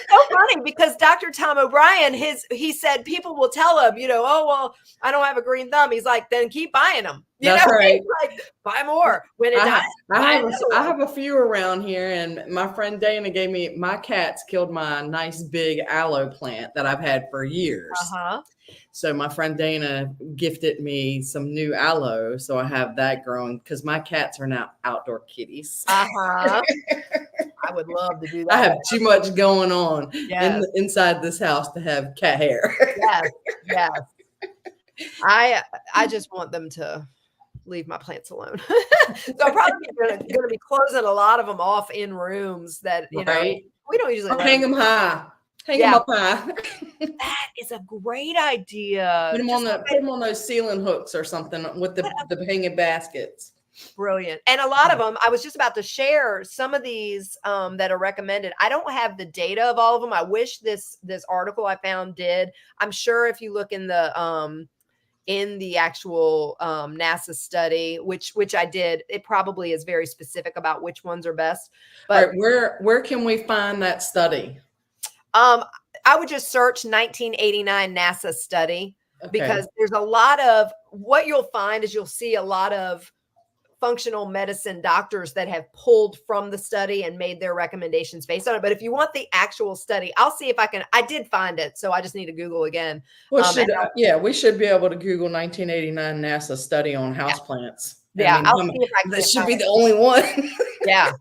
it's so funny because Dr. Tom O'Brien, he said people will tell him, oh, well, I don't have a green thumb. He's like, then keep buying them. That's right. Like, buy more. When it dies, I have a few around here, and my friend Dana gave me, my cats killed my nice big aloe plant that I've had for years. So my friend Dana gifted me some new aloe, so I have that growing because my cats are now outdoor kitties. I would love to do that. I have too much going on inside this house to have cat hair. Yes. I just want them to leave my plants alone. So I'm probably going to be closing a lot of them off in rooms that, we don't usually hang them high. Hang them up high. That is a great idea. Put them on those ceiling hooks or something with the hanging baskets. Brilliant. And a lot of them, I was just about to share some of these that are recommended. I don't have the data of all of them. I wish this article I found did. I'm sure if you look in the actual NASA study, which I did, it probably is very specific about which ones are best. But where can we find that study? I would just search 1989 NASA study, because there's a lot of, what you'll find is you'll see a lot of functional medicine doctors that have pulled from the study and made their recommendations based on it. But if you want the actual study, I'll see if I did find it. So I just need to Google again. Well, we should be able to Google 1989 NASA study on houseplants. Yeah. I'll see if I can. This should be the only one. Yeah.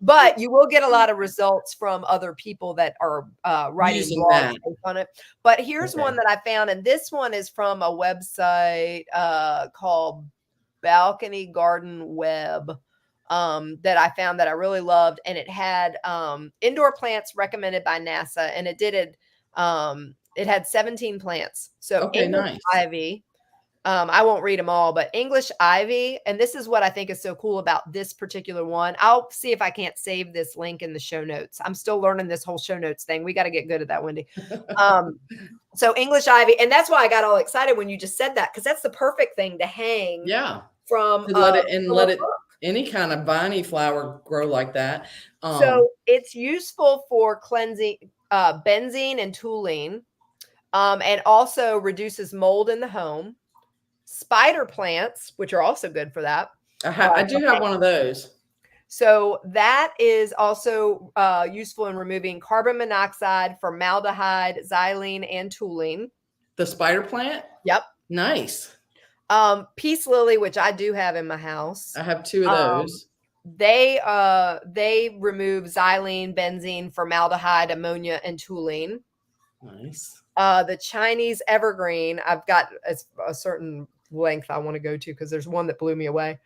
But you will get a lot of results from other people that are writing blogs on it. But here's one that I found, and this one is from a website called Balcony Garden Web that I found that I really loved, and it had indoor plants recommended by NASA, and it had 17 plants. So English ivy. I won't read them all, but English ivy. And this is what I think is so cool about this particular one. I'll see if I can't save this link in the show notes. I'm still learning this whole show notes thing. We got to get good at that, Wendy. So English ivy. And that's why I got all excited when you just said that, because that's the perfect thing to hang. Yeah. From let it any kind of viney flower grow like that. So it's useful for cleansing benzene and toluene, and also reduces mold in the home. Spider plants, which are also good for that. I do have one of those. So that is also useful in removing carbon monoxide, formaldehyde, xylene, and toluene. The spider plant? Yep. Nice. Peace lily, which I do have in my house. I have 2 of those. They remove xylene, benzene, formaldehyde, ammonia, and toluene. Nice. The Chinese evergreen, I've got a certain length I want to go to because there's one that blew me away.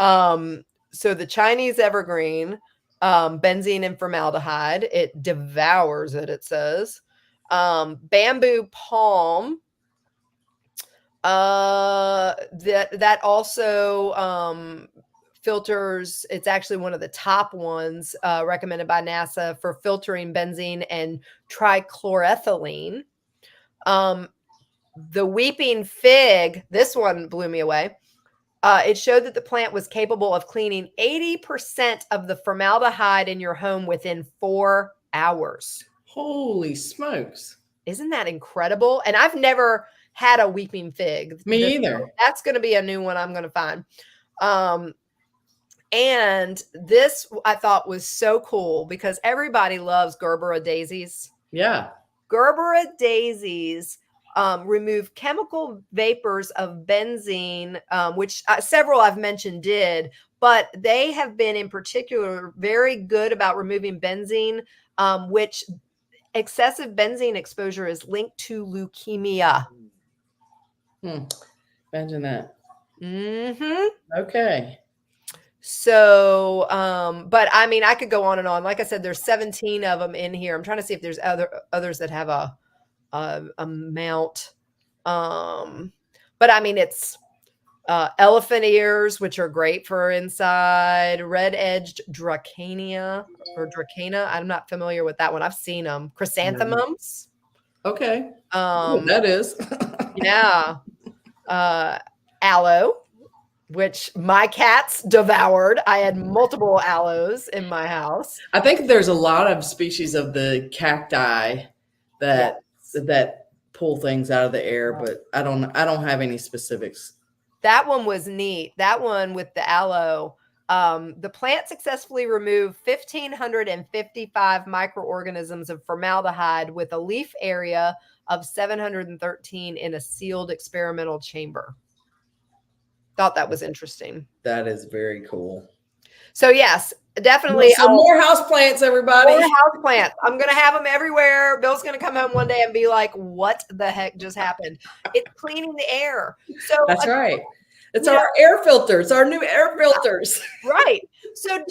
So the Chinese evergreen, benzene and formaldehyde, it devours it, it says. Bamboo palm, that also filters. It's actually one of the top ones recommended by NASA for filtering benzene and trichloroethylene. The weeping fig, this one blew me away. It showed that the plant was capable of cleaning 80% of the formaldehyde in your home within 4 hours. Holy smokes. Isn't that incredible? And I've never had a weeping fig. Me either. That's going to be a new one I'm going to find. And this I thought was so cool because everybody loves Gerbera daisies. Yeah. Gerbera daisies remove chemical vapors of benzene, which several I've mentioned did, but they have been in particular very good about removing benzene, which excessive benzene exposure is linked to leukemia. Imagine that. Mm-hmm. Okay. So, but I mean, I could go on and on. Like I said, there's 17 of them in here. I'm trying to see if there's others that have a amount. But I mean, it's elephant ears, which are great for inside. Red-edged dracania or dracana. I'm not familiar with that one. I've seen them. Chrysanthemums. Okay. That is. Yeah. Aloe, which my cats devoured. I had multiple aloes in my house. I think there's a lot of species of the cacti that pull things out of the air, but I don't have any specifics. That one was neat. That one with the aloe. The plant successfully removed 1,555 microorganisms of formaldehyde with a leaf area of 713 in a sealed experimental chamber. Thought that was interesting. That is very cool. So yes, definitely. So more houseplants, everybody. More houseplants. I'm going to have them everywhere. Bill's going to come home one day and be like, what the heck just happened? It's cleaning the air. So that's right. It's our air filters, our new air filters. Right. So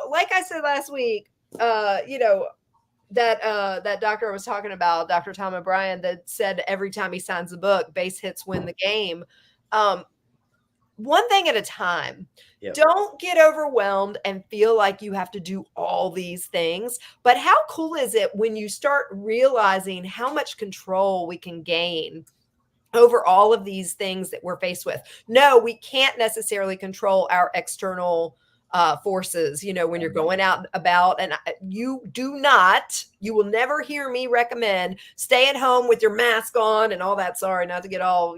like I said last week, that doctor I was talking about, Dr. Tom O'Brien, that said every time he signs a book, base hits win the game. One thing at a time. Yep. Don't get overwhelmed and feel like you have to do all these things. But how cool is it when you start realizing how much control we can gain over all of these things that we're faced with? No, we can't necessarily control our external forces, when you're going out about, and you will never hear me recommend stay at home with your mask on and all that. Sorry, not to get all,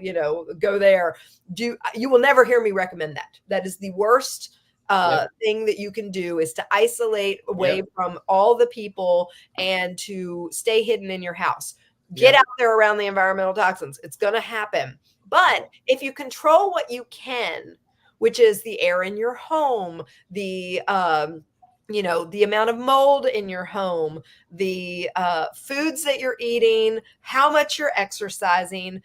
go there. You will never hear me recommend that. That is the worst thing that you can do, is to isolate away from all the people and to stay hidden in your house. Get out there around the environmental toxins. It's going to happen. But if you control what you can, which is the air in your home, the amount of mold in your home, the foods that you're eating, how much you're exercising,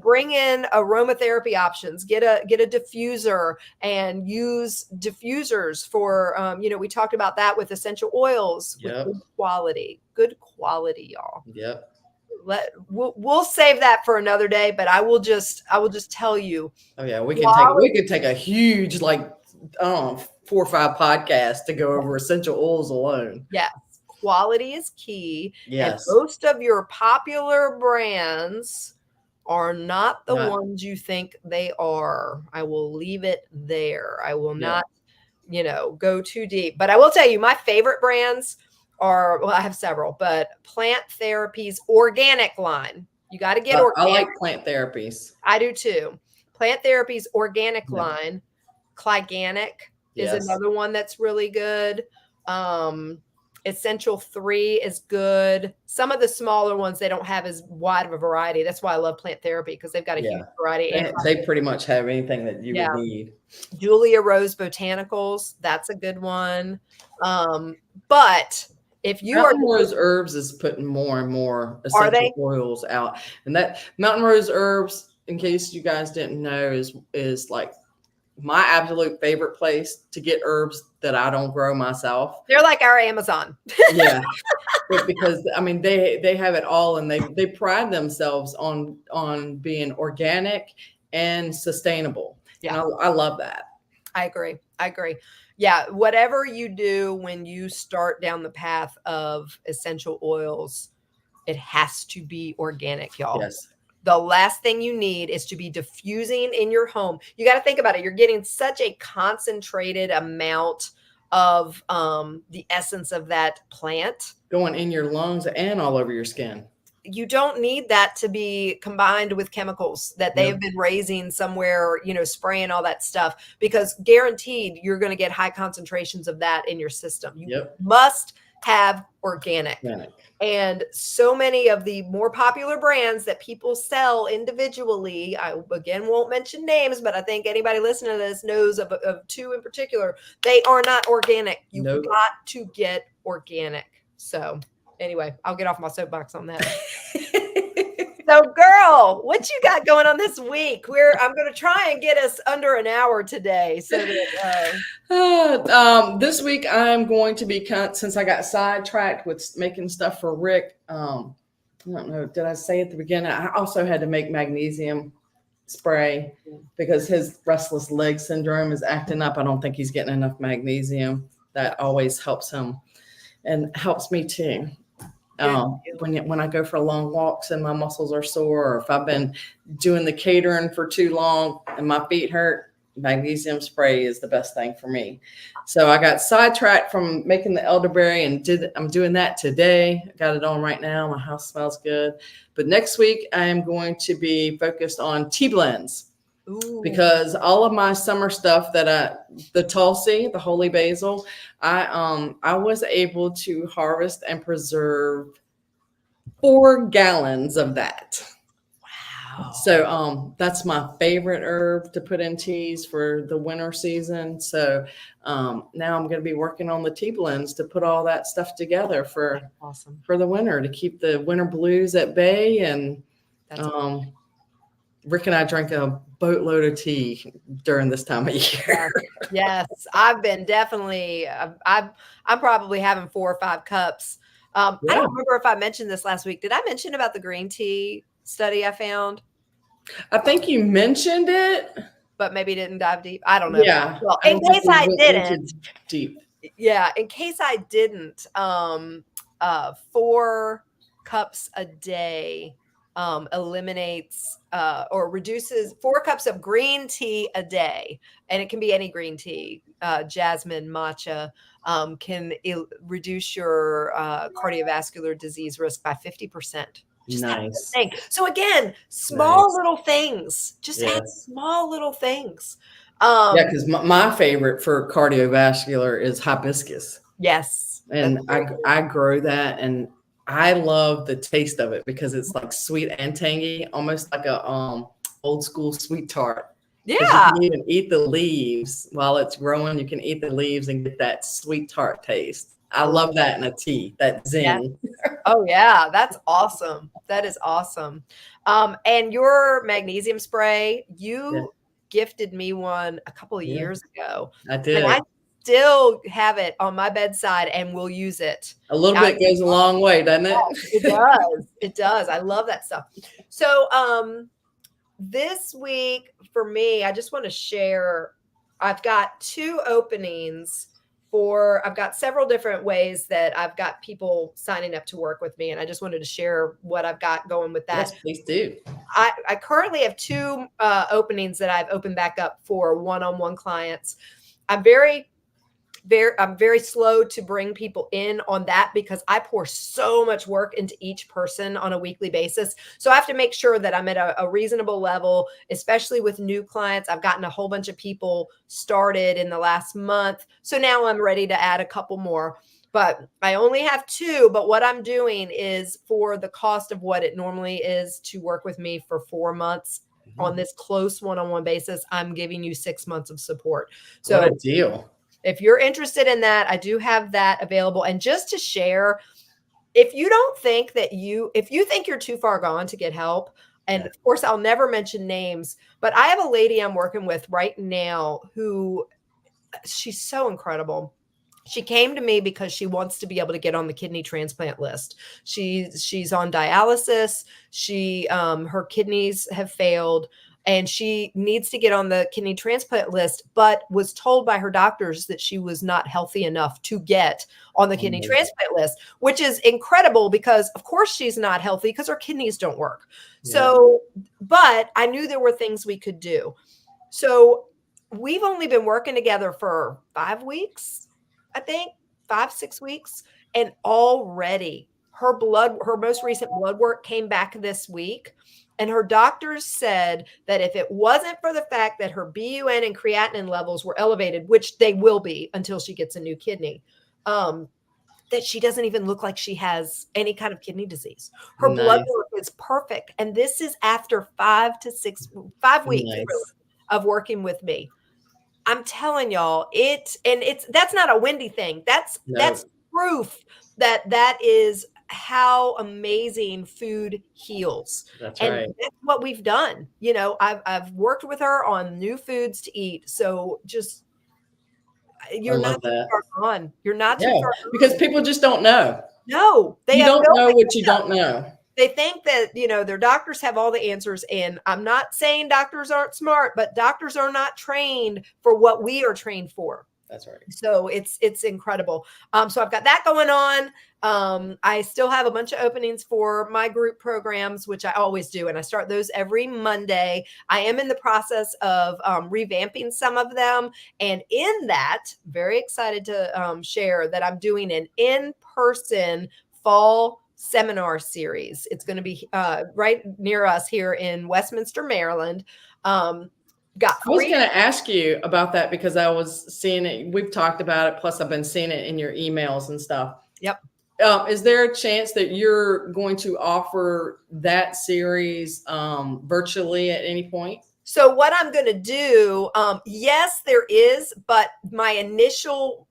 bring in aromatherapy options, get a diffuser and use diffusers for, we talked about that with essential oils with good quality, y'all. Yep. We'll save that for another day, but I will just tell you. Oh yeah, we could take a huge 4 or 5 podcasts to go over essential oils alone. Yes, quality is key. Yes, and most of your popular brands are not the ones you think they are. I will leave it there. I will not, go too deep. But I will tell you, my favorite brands are, I have several, but Plant Therapies organic line. You got to get organic. I like Plant Therapies. I do too. Plant Therapies organic line. Cliganic is another one that's really good. Essential 3 is good. Some of the smaller ones, they don't have as wide of a variety. That's why I love Plant Therapy, because they've got a huge variety. They pretty much have anything that you would need. Julia Rose Botanicals, that's a good one. But if you Mountain Rose Herbs is putting more and more essential oils out, and that Mountain Rose Herbs, in case you guys didn't know, is like my absolute favorite place to get herbs that I don't grow myself. They're like our Amazon. Yeah, because I mean they have it all, and they pride themselves on being organic and sustainable. Yeah, and I love that. I agree. Yeah, whatever you do when you start down the path of essential oils, it has to be organic, y'all. Yes. The last thing you need is to be diffusing in your home. You got to think about it. You're getting such a concentrated amount of the essence of that plant going in your lungs and all over your skin. You don't need that to be combined with chemicals that they've been raising somewhere, spraying all that stuff, because guaranteed you're going to get high concentrations of that in your system. You must have organic. Organic. And so many of the more popular brands that people sell individually, I again won't mention names, but I think anybody listening to this knows of two in particular. They are not organic. You've Nope. got to get organic. So anyway, I'll get off my soapbox on that. So, girl, what you got going on this week? I'm going to try and get us under an hour today. So that this week I'm going to be since I got sidetracked with making stuff for Rick. I don't know. Did I say at the beginning? I also had to make magnesium spray because his restless leg syndrome is acting up. I don't think he's getting enough magnesium. That always helps him and helps me too. When I go for long walks and my muscles are sore, or if I've been doing the catering for too long and my feet hurt, magnesium spray is the best thing for me. So I got sidetracked from making the elderberry and I'm doing that today. I got it on right now. My house smells good. But next week I am going to be focused on tea blends. Ooh. Because all of my summer stuff the Tulsi, the holy basil, I was able to harvest and preserve 4 gallons of that. Wow. So that's my favorite herb to put in teas for the winter season. So now I'm going to be working on the tea blends to put all that stuff together for the winter, to keep the winter blues at bay. And Rick and I drank a boatload of tea during this time of year. Yes, I've been definitely. I'm probably having 4 or 5 cups. I don't remember if I mentioned this last week. Did I mention about the green tea study I found? I think you mentioned it, but maybe didn't dive deep. I don't know. Yeah. Well, in case I didn't, deep. Yeah, in case I didn't, 4 cups a day eliminates or reduces 4 cups of green tea a day, and it can be any green tea, jasmine, matcha, can reduce your cardiovascular disease risk by 50%. Just nice. So again, small little things. Just add small little things. Because my favorite for cardiovascular is hibiscus. Yes, and I grow that, and I love the taste of it because it's like sweet and tangy, almost like a old school sweet tart. Yeah, you can even eat the leaves while it's growing. You can eat the leaves and get that sweet tart taste. I love that in a tea, that zing. Yeah. Oh yeah, that's awesome. That is awesome. And your magnesium spray, you gifted me one a couple of years ago. I did. And I still have it on my bedside and will use it. A little bit goes a long way, doesn't it? It does. It does. I love that stuff. So this week for me, I just want to share, I've got 2 openings I've got several different ways that I've got people signing up to work with me. And I just wanted to share what I've got going with that. Yes, please do. I currently have 2 openings that I've opened back up for one-on-one clients. I'm very slow to bring people in on that because I pour so much work into each person on a weekly basis. So I have to make sure that I'm at a reasonable level, especially with new clients. I've gotten a whole bunch of people started in the last month. So now I'm ready to add a couple more. But I only have 2. But what I'm doing is, for the cost of what it normally is to work with me for 4 months on this close one-on-one basis, I'm giving you 6 months of support. So what a deal. If you're interested in that, I do have that available. And just to share, if you think you're too far gone to get help, and of course I'll never mention names, but I have a lady I'm working with right now she's so incredible. She came to me because she wants to be able to get on the kidney transplant list. She's on dialysis. Her kidneys have failed, and she needs to get on the kidney transplant list, but was told by her doctors that she was not healthy enough to get on the kidney transplant list, which is incredible because, of course, she's not healthy because her kidneys don't work. Yeah. So, but I knew there were things we could do. So we've only been working together for 5 weeks, I think, 5-6 weeks. And already her most recent blood work came back this week. And her doctors said that if it wasn't for the fact that her BUN and creatinine levels were elevated, which they will be until she gets a new kidney, that she doesn't even look like she has any kind of kidney disease. Her blood Nice. work is perfect. And this is after 5 weeks Nice. really, of working with me. I'm telling y'all, that's not a Wendy thing. That's proof that is how amazing food heals. That's And right. that's what we've done. You know, I've worked with her on new foods to eat. So just you're not too far gone. You're not too far gone. Because people just don't know. No, they You have don't no know what idea. you don't know. They think that, you know, their doctors have all the answers. And I'm not saying doctors aren't smart, but doctors are not trained for what we are trained for. That's right. So it's incredible. So I've got that going on. I still have a bunch of openings for my group programs, which I always do. And I start those every Monday. I am in the process of revamping some of them. And in that, very excited to share that I'm doing an in-person fall seminar series. It's going to be right near us here in Westminster, Maryland. I was going to ask you about that because I was seeing it. We've talked about it. Plus, I've been seeing it in your emails and stuff. Yep. Is there a chance that you're going to offer that series virtually at any point? So what I'm going to do, yes, there is, but my initial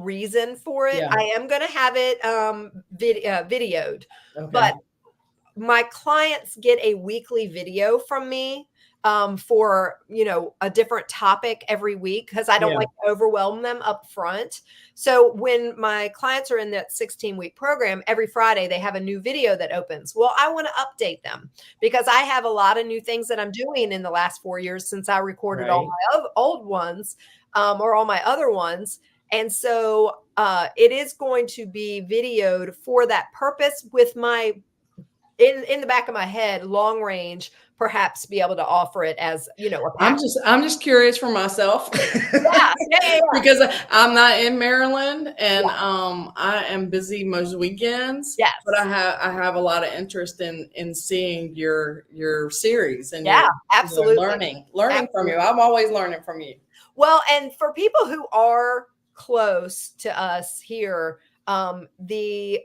reason for it, I am going to have it videoed, but my clients get a weekly video from me for, you know, a different topic every week because I don't like to overwhelm them up front. So when my clients are in that 16-week program, every Friday they have a new video that opens. Well, I want to update them because I have a lot of new things that I'm doing in the last 4 years since I recorded all my old ones or all my other ones. And so it is going to be videoed for that purpose with my in the back of my head, long range, perhaps be able to offer it as, you know, I'm just curious for myself. Yeah. Because I'm not in Maryland and I am busy most weekends. Yes. But I have a lot of interest in seeing your series and absolutely learning from you. I'm always learning from you. Well, and for people who are close to us here, the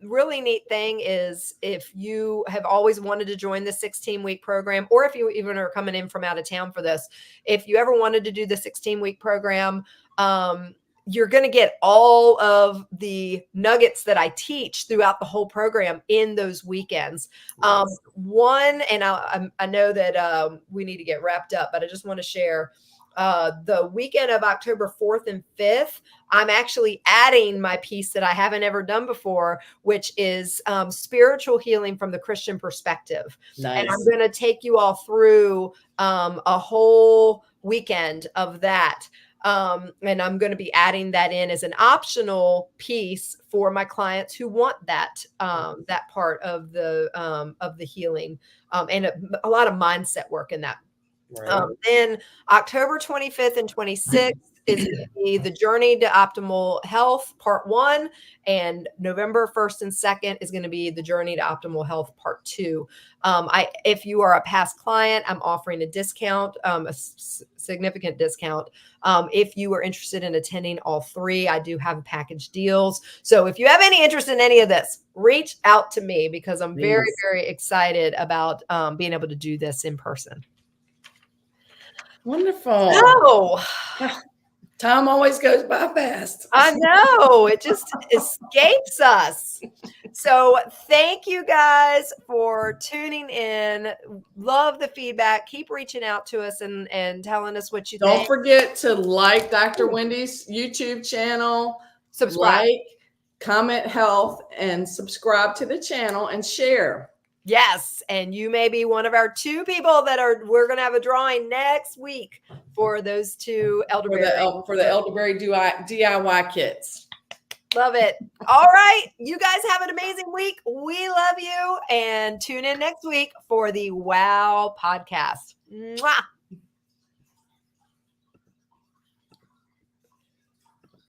really neat thing is if you have always wanted to join the 16-week program, or if you even are coming in from out of town for this, if you ever wanted to do the 16-week program, you're going to get all of the nuggets that I teach throughout the whole program in those weekends. One, and I know that we need to get wrapped up, but I just want to share the weekend of October 4th and 5th, I'm actually adding my piece that I haven't ever done before, which is spiritual healing from the Christian perspective. Nice. And I'm going to take you all through a whole weekend of that. And I'm going to be adding that in as an optional piece for my clients who want that that part of the healing and a lot of mindset work in that. Then October 25th and 26th is going to be the Journey to Optimal Health Part 1, and November 1st and 2nd is going to be the Journey to Optimal Health Part 2. If you are a past client, I'm offering a discount, significant discount. If you are interested in attending all three, I do have package deals. So if you have any interest in any of this, reach out to me because I'm very, very excited about being able to do this in person. Wonderful. No. Time always goes by fast. I know. It just escapes us. So thank you guys for tuning in. Love the feedback. Keep reaching out to us and telling us what you think. Don't forget to like Dr. Wendy's YouTube channel. Subscribe. Like, comment health, and subscribe to the channel and share. Yes, and you may be one of our 2 people that we're going to have a drawing next week for those 2 elderberry. For the elderberry DIY kits. Love it. All right, you guys have an amazing week. We love you, and tune in next week for the WOW podcast. Mwah.